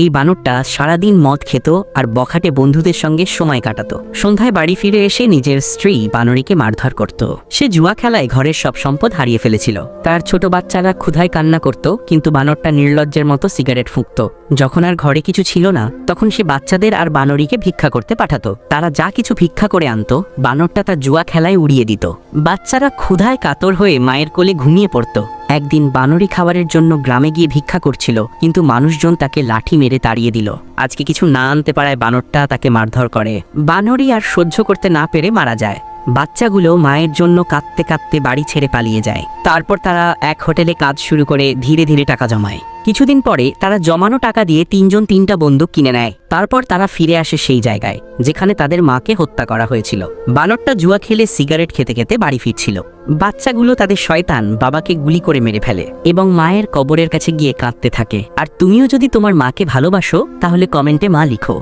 এই বানরটা সারাদিন মদ খেত আর বখাটে বন্ধুদের সঙ্গে সময় কাটাতো। সন্ধ্যায় বাড়ি ফিরে এসে নিজের স্ত্রী বানরীকে মারধর করত। সে জুয়া খেলায় ঘরের সব সম্পদ হারিয়ে ফেলেছিল। তার ছোট বাচ্চারা ক্ষুধায় কান্না করত, কিন্তু বানরটা নির্লজ্জের মতো সিগারেট ফুঁকত। যখন আর ঘরে কিছু ছিল না, তখন সে বাচ্চাদের আর বানরীকে ভিক্ষা করতে পাঠাতো। তারা যা কিছু ভিক্ষা করে আনতো, বানরটা তার জুয়া খেলায় উড়িয়ে দিত। বাচ্চারা ক্ষুধায় কাতর হয়ে মায়ের কোলে ঘুমিয়ে পড়ত। একদিন বানরী খাবারের জন্য গ্রামে গিয়ে ভিক্ষা করছিল, কিন্তু মানুষজন তাকে লাঠি মেরে তাড়িয়ে দিল। আজকে কিছু না আনতে পারায় বানরটা তাকে মারধর করে। বানরী আর সহ্য করতে না পেরে মারা যায়। বাচ্চাগুলো মায়ের জন্য কাঁদতে কাঁদতে বাড়ি ছেড়ে পালিয়ে যায়। তারপর তারা এক হোটেলে কাজ শুরু করে ধীরে ধীরে টাকা জমায়। কিছুদিন পরে তারা জমানো টাকা দিয়ে তিনজন তিনটা বন্দুক কিনে নেয়। তারপর তারা ফিরে আসে সেই জায়গায় যেখানে তাদের মাকে হত্যা করা হয়েছিল। বানরটা জুয়া খেলে সিগারেট খেতে খেতে বাড়ি ফিরছিল। বাচ্চাগুলো তাদের শয়তান বাবাকে গুলি করে মেরে ফেলে এবং মায়ের কবরের কাছে গিয়ে কাঁদতে থাকে। আর তুমিও যদি তোমার মাকে ভালোবাসো, তাহলে কমেন্টে মা লিখো।